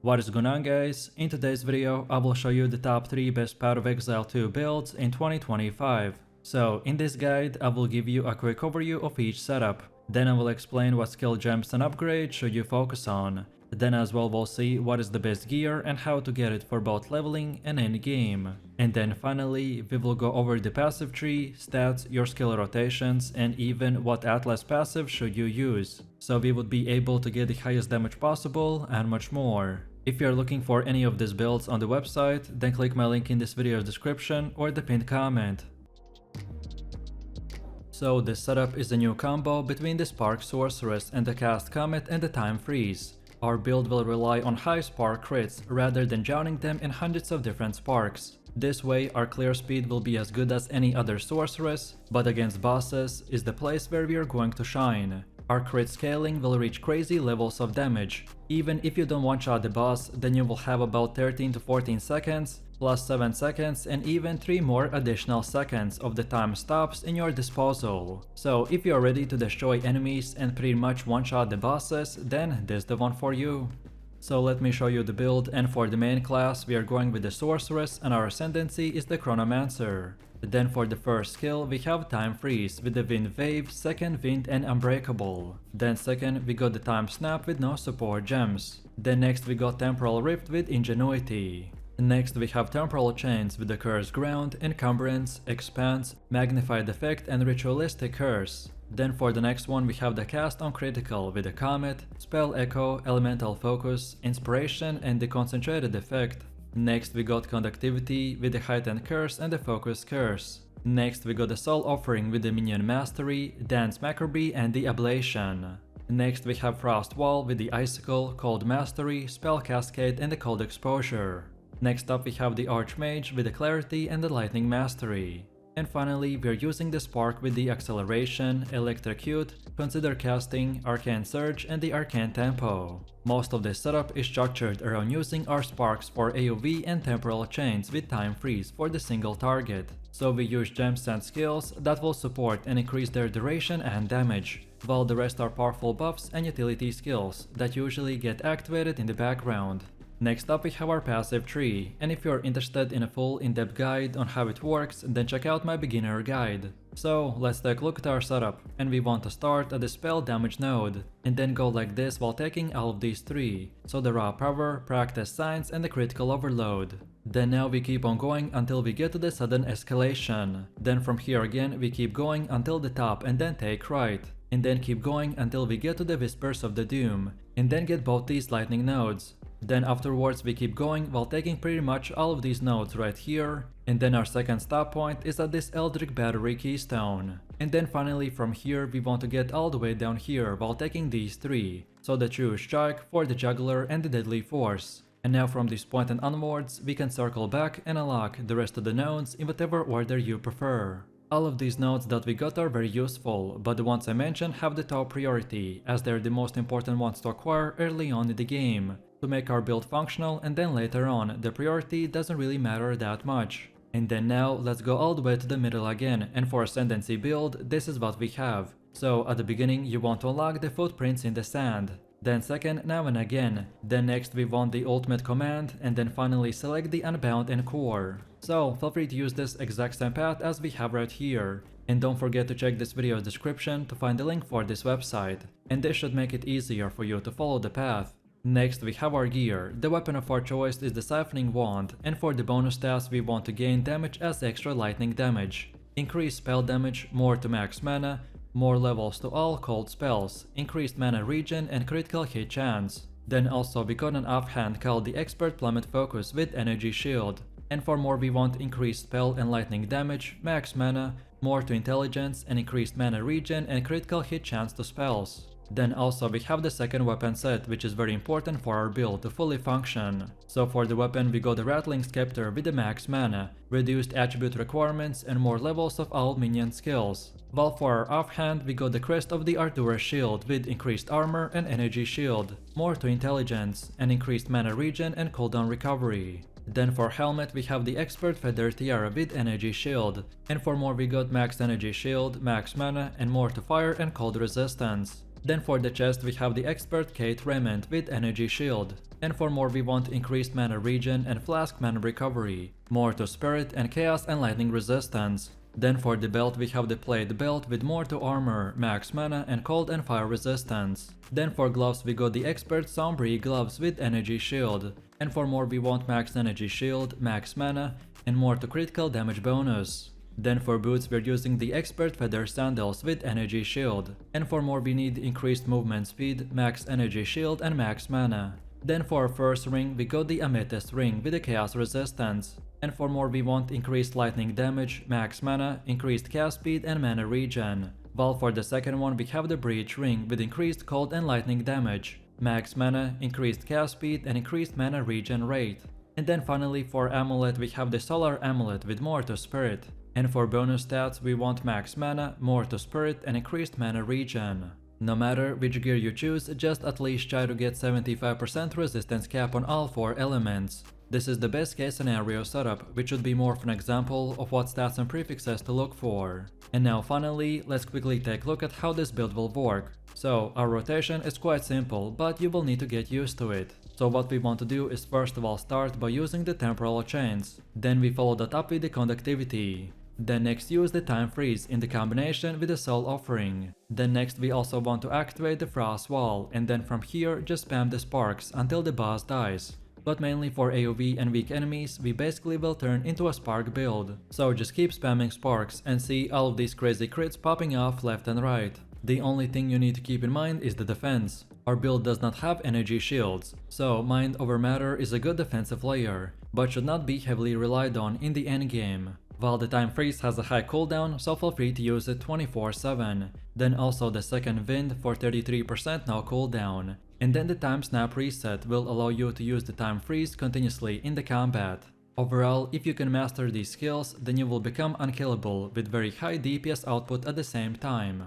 What is going on, guys? In today's video I will show you the top 3 best Path of Exile 2 builds in 2025. So in this guide I will give you a quick overview of each setup, then I will explain what skill gems and upgrades should you focus on. Then as well we'll see what is the best gear and how to get it for both leveling and endgame. And then finally we will go over the passive tree, stats, your skill rotations, and even what Atlas passive should you use, so we would be able to get the highest damage possible and much more. If you are looking for any of these builds on the website, then click my link in this video's description or the pinned comment. So this setup is a new combo between the Spark Sorceress and the Cast Comet and the Time Freeze. Our build will rely on high spark crits rather than drowning them in hundreds of different sparks. This way our clear speed will be as good as any other sorceress, but against bosses is the place where we are going to shine. Our crit scaling will reach crazy levels of damage. Even if you don't one-shot the boss, then you will have about 13 to 14 seconds, plus 7 seconds and even 3 more additional seconds of the time stops in your disposal. So if you are ready to destroy enemies and pretty much one-shot the bosses, then this is the one for you. So let me show you the build, and for the main class we are going with the Sorceress and our ascendancy is the Chronomancer. Then for the first skill we have Time Freeze with the Wind Wave, second Wind and Unbreakable. Then second we got the Time Snap with no support gems. Then next we got Temporal Rift with Ingenuity. Next we have Temporal Chains with the Cursed Ground, Encumbrance, Expanse, Magnified Effect and Ritualistic Curse. Then for the next one we have the Cast on Critical with the Comet, Spell Echo, Elemental Focus, Inspiration and the Concentrated Effect. Next we got Conductivity with the Heightened Curse and the Focus Curse. Next we got the Soul Offering with the Minion Mastery, Dance Maccabi and the Ablation. Next we have Frost Wall with the Icicle, Cold Mastery, Spell Cascade and the Cold Exposure. Next up we have the Archmage with the Clarity and the Lightning Mastery. And finally we are using the Spark with the Acceleration, Electrocute, Consider Casting, Arcane Surge and the Arcane Tempo. Most of this setup is structured around using our Sparks for AoE and Temporal Chains with Time Freeze for the single target. So we use gems and skills that will support and increase their duration and damage, while the rest are powerful buffs and utility skills that usually get activated in the background. Next up we have our passive tree, and if you're interested in a full in-depth guide on how it works, then check out my beginner guide. So let's take a look at our setup, and we want to start at the spell damage node, and then go like this while taking all of these 3, so the raw power, practice science and the critical overload. Then now we keep on going until we get to the sudden escalation. Then from here again we keep going until the top and then take right. And then keep going until we get to the Whispers of the Doom, and then get both these lightning nodes. Then afterwards we keep going while taking pretty much all of these nodes right here, and then our second stop point is at this Eldritch Battery Keystone. And then finally from here we want to get all the way down here while taking these 3, so the True Strike, for the Juggler and the Deadly Force. And now from this point and onwards we can circle back and unlock the rest of the nodes in whatever order you prefer. All of these nodes that we got are very useful, but the ones I mentioned have the top priority, as they're the most important ones to acquire early on in the game, to make our build functional, and then later on the priority doesn't really matter that much. And then now let's go all the way to the middle again, and for Ascendancy build this is what we have. So at the beginning you want to unlock the Footprints in the Sand, then second now and again, then next we want the Ultimate Command, and then finally select the Unbound and Core. So feel free to use this exact same path as we have right here, and don't forget to check this video's description to find the link for this website, and this should make it easier for you to follow the path. Next we have our gear. The weapon of our choice is the Siphoning Wand, and for the bonus stats we want to gain damage as extra lightning damage, increase spell damage, more to max mana, more levels to all cold spells, increased mana regen and critical hit chance. Then also we got an offhand called the Expert Plummet Focus with Energy Shield, and for more we want increased spell and lightning damage, max mana, more to intelligence and increased mana regen and critical hit chance to spells. Then also we have the second weapon set, which is very important for our build to fully function. So for the weapon we got the Rattling Scepter with the max mana, reduced attribute requirements and more levels of all minion skills. While for our offhand we got the Crest of the Artura Shield with increased armor and energy shield, more to intelligence and increased mana regen and cooldown recovery. Then for helmet we have the Expert Feather Tiara with energy shield, and for more we got max energy shield, max mana and more to fire and cold resistance. Then for the chest we have the Expert Kate Raiment with energy shield, And for more we want increased mana regen and flask mana recovery, more to spirit and chaos and lightning resistance. Then for the belt we have the plate belt with more to armor, max mana and cold and fire resistance. Then for gloves we got the expert Sombri gloves with energy shield. And for more we want max energy shield, max mana and more to critical damage bonus. Then for boots we're using the expert feather sandals with energy shield. And for more we need increased movement speed, max energy shield and max mana. Then for our first ring we got the amethyst ring with the chaos resistance. And for more we want increased lightning damage, max mana, increased cast speed and mana regen. While for the second one we have the breach ring with increased cold and lightning damage, max mana, increased cast speed and increased mana regen rate. And then finally for amulet we have the solar amulet with more to spirit. And for bonus stats we want max mana, more to spirit and increased mana regen. No matter which gear you choose, just at least try to get 75% resistance cap on all 4 elements. This is the best case scenario setup, which should be more of an example of what stats and prefixes to look for. And now finally, let's quickly take a look at how this build will work. So our rotation is quite simple, but you will need to get used to it. So what we want to do is first of all start by using the temporal chains. Then we follow that up with the conductivity. Then next use the time freeze in the combination with the soul offering. Then next we also want to activate the frost wall, and then from here just spam the sparks until the boss dies. But mainly for AoE and weak enemies, we basically will turn into a spark build. So just keep spamming sparks and see all of these crazy crits popping off left and right. The only thing you need to keep in mind is the defense. Our build does not have energy shields, so mind over matter is a good defensive layer, but should not be heavily relied on in the endgame. While the time freeze has a high cooldown, so feel free to use it 24/7. Then also the second wind for 33% no cooldown. And then the time snap reset will allow you to use the time freeze continuously in the combat. Overall, if you can master these skills, then you will become unkillable with very high DPS output at the same time.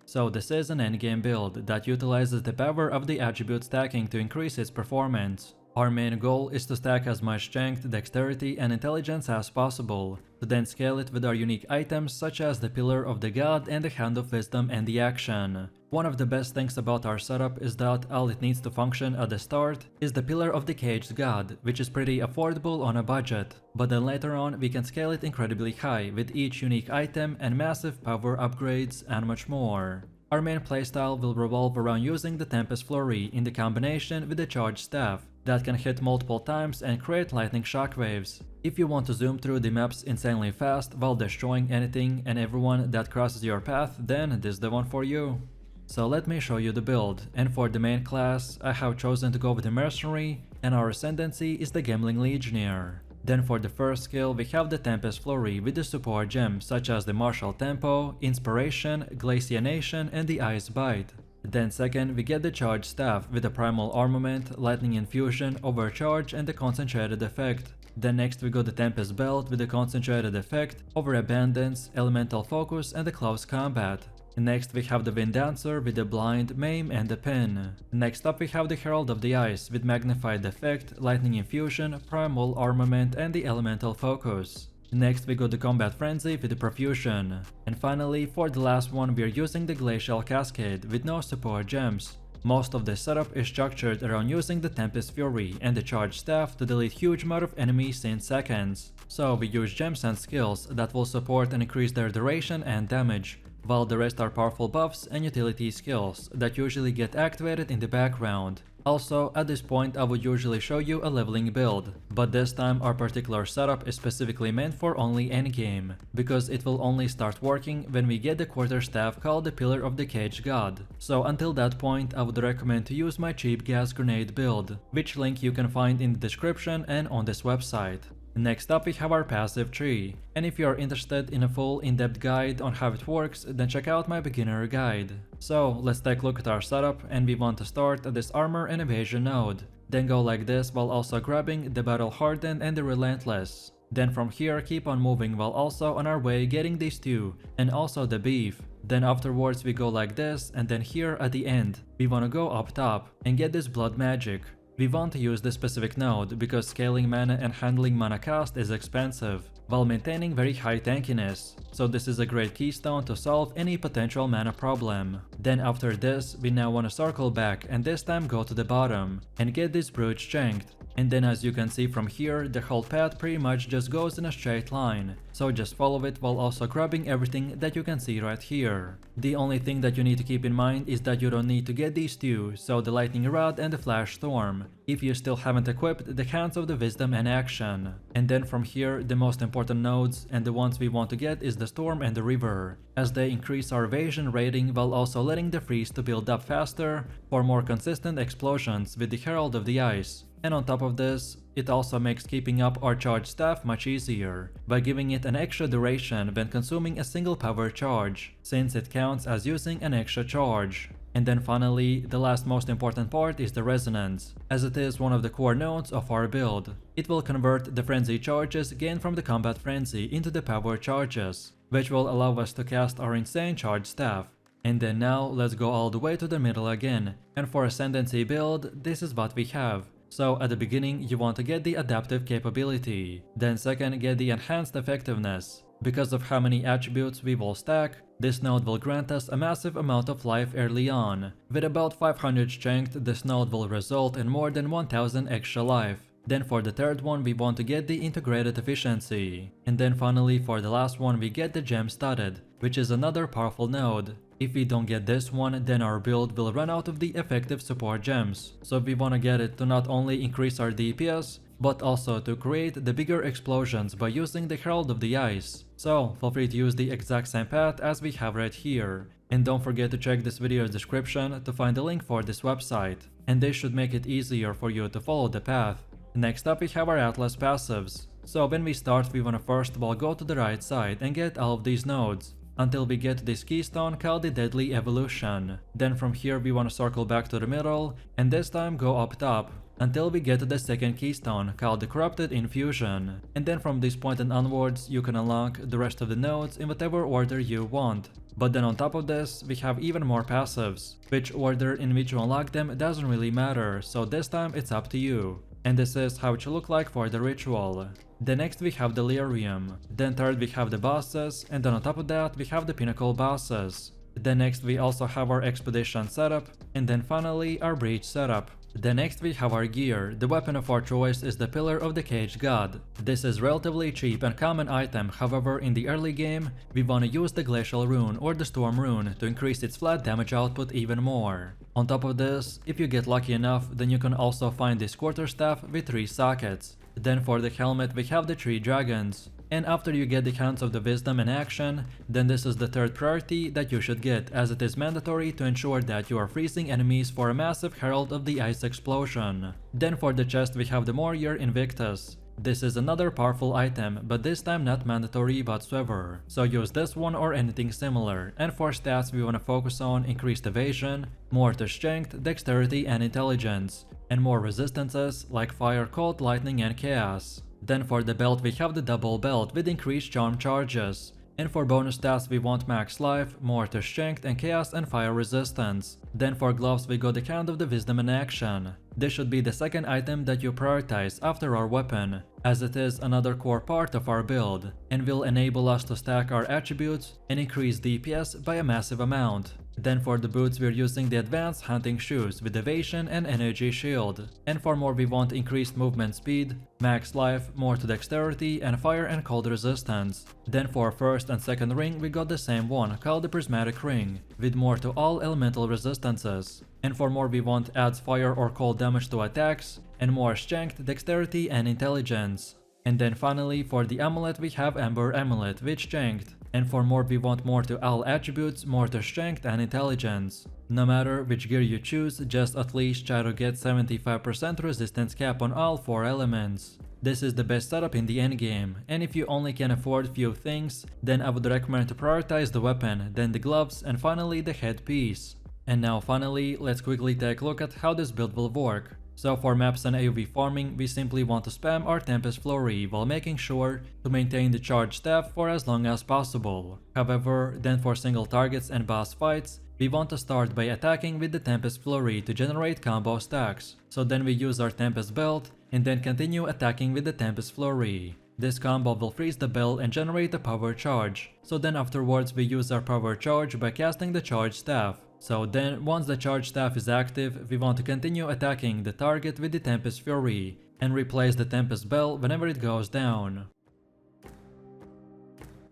So this is an endgame build that utilizes the power of the attribute stacking to increase its performance. Our main goal is to stack as much strength, dexterity and intelligence as possible, to then scale it with our unique items such as the Pillar of the God and the Hand of Wisdom and the Action. One of the best things about our setup is that all it needs to function at the start is the Pillar of the Caged God, which is pretty affordable on a budget, but then later on we can scale it incredibly high with each unique item and massive power upgrades and much more. Our main playstyle will revolve around using the Tempest Flurry in the combination with the Charged Staff that can hit multiple times and create lightning shockwaves. If you want to zoom through the maps insanely fast while destroying anything and everyone that crosses your path, then this is the one for you. So let me show you the build, and for the main class, I have chosen to go with the mercenary, and our ascendancy is the Gambling Legionnaire. Then for the first skill we have the Tempest Flurry with the support gems such as the Martial Tempo, Inspiration, Glacianation and the Ice Bite. Then second we get the Charged Staff with the Primal Armament, Lightning Infusion, Overcharge and the Concentrated Effect. Then next we got the Tempest Belt with the Concentrated Effect, Overabundance, Elemental Focus and the Close Combat. Next we have the Wind Dancer with the Blind, Maim and the Pin. Next up we have the Herald of the Ice with Magnified Effect, Lightning Infusion, Primal Armament and the Elemental Focus. Next we got the Combat Frenzy with the Profusion. And finally, for the last one we are using the Glacial Cascade with no support gems. Most of the setup is structured around using the Tempest Fury and the Charged Staff to delete huge amount of enemies in seconds. So we use gems and skills that will support and increase their duration and damage, while the rest are powerful buffs and utility skills that usually get activated in the background. Also, at this point I would usually show you a leveling build, but this time our particular setup is specifically meant for only endgame, because it will only start working when we get the quarterstaff called the Pillar of the Caged God. So until that point I would recommend to use my cheap gas grenade build, which link you can find in the description and on this website. Next up we have our passive tree, and if you are interested in a full in-depth guide on how it works, then check out my beginner guide. So let's take a look at our setup, and we want to start at this armor and evasion node, then go like this while also grabbing the battle hardened and the relentless. Then from here keep on moving while also on our way getting these two, and also the beef. Then afterwards we go like this, and then here at the end we wanna go up top and get this blood magic. We want to use this specific node because scaling mana and handling mana cost is expensive, while maintaining very high tankiness, so this is a great keystone to solve any potential mana problem. Then after this, we now want to circle back and this time go to the bottom and get this brute strength. And then as you can see from here, the whole path pretty much just goes in a straight line, so just follow it while also grabbing everything that you can see right here. The only thing that you need to keep in mind is that you don't need to get these two, so the lightning rod and the flash storm, if you still haven't equipped the hands of the wisdom and action. And then from here, the most important nodes and the ones we want to get is the storm and the river, as they increase our evasion rating while also letting the freeze to build up faster for more consistent explosions with the herald of the ice. And on top of this, it also makes keeping up our charge staff much easier, by giving it an extra duration when consuming a single power charge, since it counts as using an extra charge. And then finally, the last most important part is the resonance, as it is one of the core nodes of our build. It will convert the frenzy charges gained from the combat frenzy into the power charges, which will allow us to cast our insane charge staff. And then now let's go all the way to the middle again, and for Ascendancy build, this is what we have. So at the beginning you want to get the adaptive capability, then second get the enhanced effectiveness. Because of how many attributes we will stack, this node will grant us a massive amount of life early on. With about 500 strength, this node will result in more than 1000 extra life. Then for the third one we want to get the integrated efficiency. And then finally for the last one we get the gem studded, which is another powerful node. If we don't get this one, then our build will run out of the effective support gems. So we want to get it to not only increase our DPS, but also to create the bigger explosions by using the Herald of the Ice. So feel free to use the exact same path as we have right here. And don't forget to check this video's description to find the link for this website. And this should make it easier for you to follow the path. Next up we have our Atlas passives. So when we start we want to first of all go to the right side and get all of these nodes, until we get this keystone called the Deadly Evolution. Then from here we want to circle back to the middle, and this time go up top, until we get to the second keystone called the Corrupted Infusion. And then from this point and onwards you can unlock the rest of the nodes in whatever order you want. But then on top of this, we have even more passives. Which order in which you unlock them doesn't really matter, so this time it's up to you. And this is how it should look like for the ritual. Then next we have Delirium. Then third we have the bosses, and then on top of that we have the pinnacle bosses. Then next we also have our expedition setup, and then finally our breach setup. Then next we have our gear. The weapon of our choice is the Pillar of the Caged God. This is relatively cheap and common item, however in the early game we want to use the Glacial Rune or the Storm Rune to increase its flat damage output even more. On top of this, if you get lucky enough, then you can also find this quarterstaff with 3 sockets. Then for the helmet we have the 3 dragons. And after you get the hands of the wisdom in action, then this is the third priority that you should get, as it is mandatory to ensure that you are freezing enemies for a massive Herald of the Ice explosion. Then for the chest we have the Warrior Invictus. This is another powerful item, but this time not mandatory whatsoever, so use this one or anything similar. And for stats we want to focus on increased evasion, more to strength, dexterity and intelligence, and more resistances like fire, cold, lightning and chaos. Then for the belt we have the double belt with increased charm charges. And for bonus stats we want max life, more to strength and chaos and fire resistance. Then for gloves we got the Hand of the Wisdom in action. This should be the second item that you prioritize after our weapon, as it is another core part of our build, and will enable us to stack our attributes and increase DPS by a massive amount. Then for the boots we're using the advanced hunting shoes with evasion and energy shield. And for more we want increased movement speed, max life, more to dexterity and fire and cold resistance. Then for first and second ring we got the same one called the prismatic ring, with more to all elemental resistances. And for more we want adds fire or cold damage to attacks, and more strength, dexterity and intelligence. And then finally for the amulet we have Ember Amulet with strength. And for more we want more to all attributes, more to strength and intelligence. No matter which gear you choose, just at least try to get 75% resistance cap on all 4 elements. This is the best setup in the endgame, and if you only can afford few things, then I would recommend to prioritize the weapon, then the gloves and finally the headpiece. And now finally, let's quickly take a look at how this build will work. So for maps and AoV farming, we simply want to spam our Tempest Flurry while making sure to maintain the charge staff for as long as possible. However, then for single targets and boss fights, we want to start by attacking with the Tempest Flurry to generate combo stacks. So then we use our Tempest Belt and then continue attacking with the Tempest Flurry. This combo will freeze the bell and generate a power charge. So then afterwards we use our power charge by casting the charge staff. So then once the charge staff is active, we want to continue attacking the target with the Tempest Fury and replace the Tempest Bell whenever it goes down.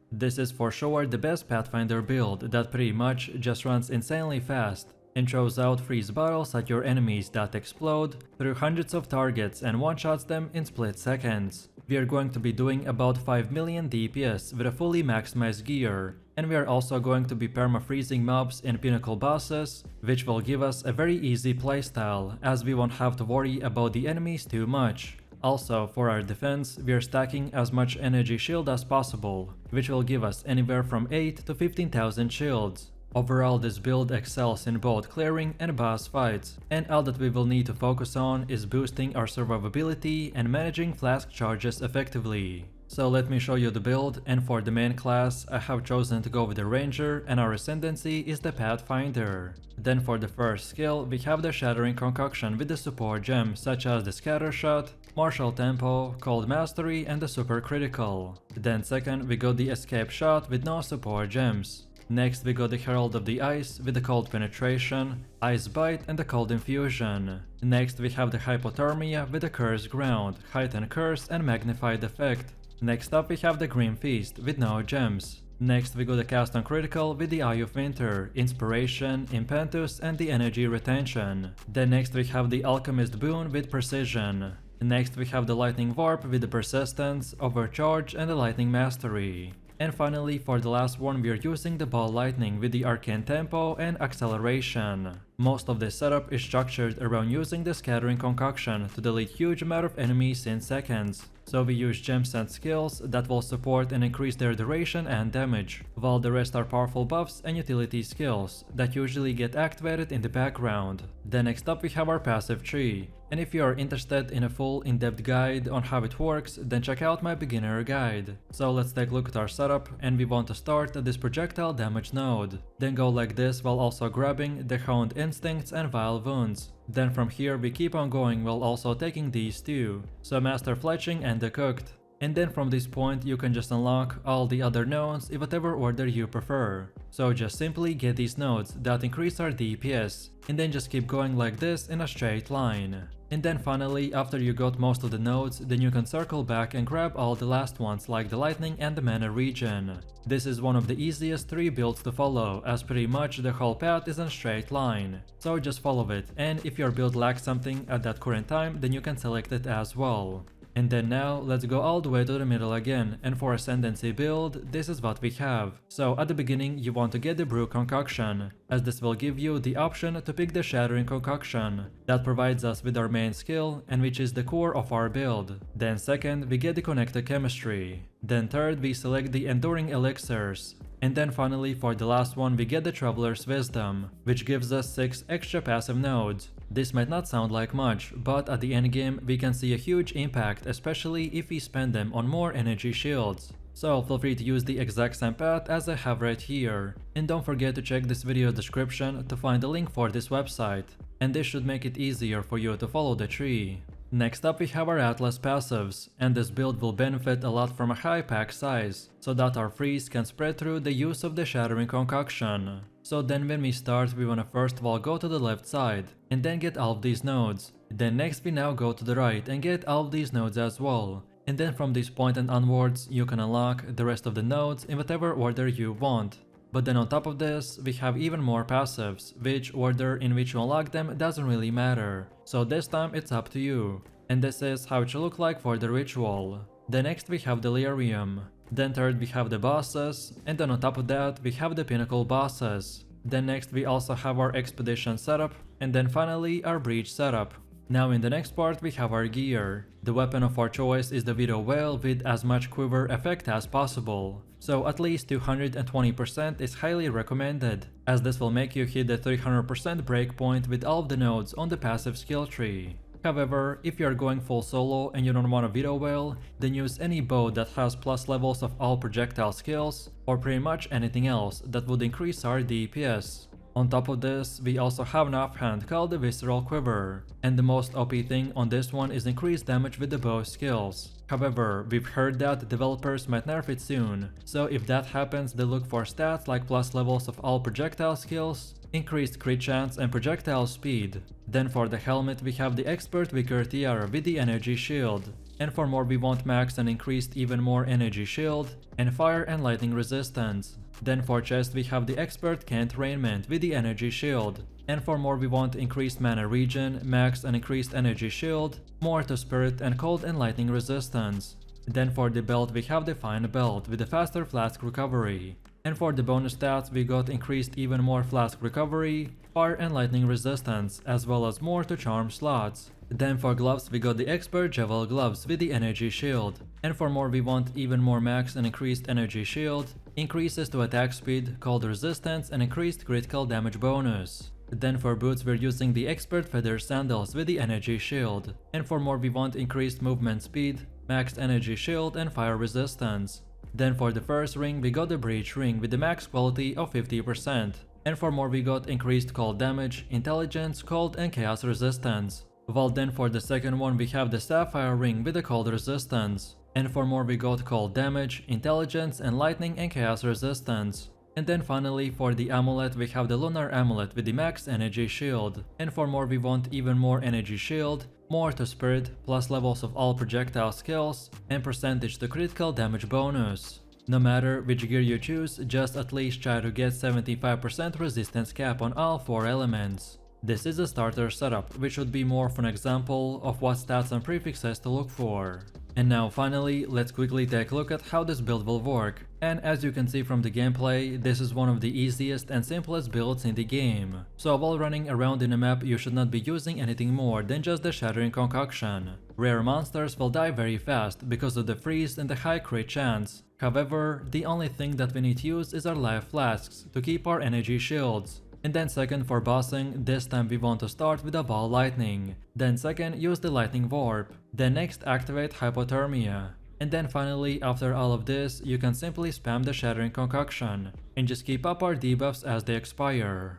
This is for sure the best Pathfinder build that pretty much just runs insanely fast and throws out freeze bottles at your enemies that explode through hundreds of targets and one-shots them in split seconds. We are going to be doing about 5 million DPS with a fully maximized gear, and we are also going to be perma-freezing mobs and pinnacle bosses, which will give us a very easy playstyle as we won't have to worry about the enemies too much. Also, for our defense, we are stacking as much energy shield as possible, which will give us anywhere from 8 to 15,000 shields. Overall, this build excels in both clearing and boss fights, and all that we will need to focus on is boosting our survivability and managing flask charges effectively. So let me show you the build, and for the main class, I have chosen to go with the Ranger and our ascendancy is the Pathfinder. Then for the first skill, we have the Shattering Concoction with the support gems such as the Scatter Shot, Martial Tempo, Cold Mastery and the Super Critical. Then second, we got the Escape Shot with no support gems. Next we got the Herald of the Ice with the Cold Penetration, Ice Bite and the Cold Infusion. Next we have the Hypothermia with the Cursed Ground, Heightened Curse and Magnified Effect. Next up we have the Grim Feast with no gems. Next we got the Cast on Critical with the Eye of Winter, Inspiration, Impetus and the Energy Retention. Then next we have the Alchemist Boon with Precision. Next we have the Lightning Warp with the Persistence, Overcharge and the Lightning Mastery. And finally, for the last one, we are using the Ball Lightning with the Arcane Tempo and Acceleration. Most of this setup is structured around using the Scattering Concoction to delete huge amount of enemies in seconds. So we use gems and skills that will support and increase their duration and damage, while the rest are powerful buffs and utility skills that usually get activated in the background. Then next up we have our passive tree, and if you are interested in a full in-depth guide on how it works, then check out my beginner guide. So let's take a look at our setup, and we want to start at this projectile damage node. Then go like this while also grabbing the Honed Instincts and Vile Wounds. Then from here we keep on going while also taking these two, so Master Fletching and the Cooked. And then from this point you can just unlock all the other nodes in whatever order you prefer. So just simply get these nodes that increase our DPS, and then just keep going like this in a straight line. And then finally, after you got most of the nodes, then you can circle back and grab all the last ones like the lightning and the mana regen. This is one of the easiest 3 builds to follow, as pretty much the whole path is in a straight line. So just follow it, and if your build lacks something at that current time, then you can select it as well. And then now, let's go all the way to the middle again, and for Ascendancy build, this is what we have. So at the beginning you want to get the Brew Concoction, as this will give you the option to pick the Shattering Concoction. That provides us with our main skill, and which is the core of our build. Then second, we get the Connected Chemistry. Then third, we select the Enduring Elixirs. And then finally, for the last one, we get the Traveler's Wisdom, which gives us 6 extra passive nodes. This might not sound like much, but at the endgame we can see a huge impact, especially if we spend them on more energy shields. So feel free to use the exact same path as I have right here. And don't forget to check this video description to find the link for this website. And this should make it easier for you to follow the tree. Next up we have our Atlas passives, and this build will benefit a lot from a high pack size, so that our freeze can spread through the use of the Shattering Concoction. So then when we start, we wanna first of all go to the left side, and then get all of these nodes. Then next we now go to the right and get all of these nodes as well. And then from this point and onwards, you can unlock the rest of the nodes in whatever order you want. But then on top of this, we have even more passives, which order in which you unlock them doesn't really matter. So this time it's up to you. And this is how it should look like for the ritual. Then next we have Delirium. Then third we have the bosses, and then on top of that we have the pinnacle bosses. Then next we also have our expedition setup, and then finally our breach setup. Now in the next part we have our gear. The weapon of our choice is the Widow Wail with as much quiver effect as possible. So at least 220% is highly recommended, as this will make you hit the 300% breakpoint with all of the nodes on the passive skill tree. However, if you are going full solo and you don't want a veto whale, then use any bow that has plus levels of all projectile skills, or pretty much anything else that would increase our DPS. On top of this, we also have an offhand called the Visceral Quiver, and the most OP thing on this one is increased damage with the bow skills. However, we've heard that developers might nerf it soon, so if that happens they look for stats like plus levels of all projectile skills, increased crit chance and projectile speed. Then for the helmet we have the Expert Vicar Tiara with the Energy Shield, and for more we want max and increased even more Energy Shield, and Fire and Lightning Resistance. Then for chest we have the Expert Cant Raiment with the Energy Shield, and for more we want increased mana regen, max and increased Energy Shield, more to Spirit and Cold and Lightning Resistance. Then for the belt we have the Fine Belt with the faster flask recovery. And for the bonus stats we got increased even more flask recovery, fire and lightning resistance, as well as more to charm slots. Then for gloves we got the Expert Javel gloves with the Energy Shield. And for more we want even more max and increased Energy Shield, increases to attack speed, cold resistance and increased critical damage bonus. Then for boots we're using the Expert Feather Sandals with the Energy Shield. And for more we want increased movement speed, maxed Energy Shield and fire resistance. Then for the first ring we got the Breach Ring with the max quality of 50%. And for more we got increased cold damage, intelligence, cold and chaos resistance. While then for the second one we have the Sapphire Ring with the cold resistance. And for more we got cold damage, intelligence and lightning and chaos resistance. And then finally for the amulet we have the Lunar Amulet with the max energy shield. And for more we want even more energy shield, more to spirit, plus levels of all projectile skills, and percentage to critical damage bonus. No matter which gear you choose, just at least try to get 75% resistance cap on all 4 elements. This is a starter setup, which would be more of an example of what stats and prefixes to look for. And now finally, let's quickly take a look at how this build will work. And as you can see from the gameplay, this is one of the easiest and simplest builds in the game. So while running around in a map, you should not be using anything more than just the Shattering Concoction. Rare monsters will die very fast because of the freeze and the high crit chance. However, the only thing that we need to use is our life flasks to keep our energy shields. And then second, for bossing, this time we want to start with a ball lightning. Then second, use the lightning warp. Then next activate hypothermia. And then finally, after all of this, you can simply spam the Shattering Concoction and just keep up our debuffs as they expire.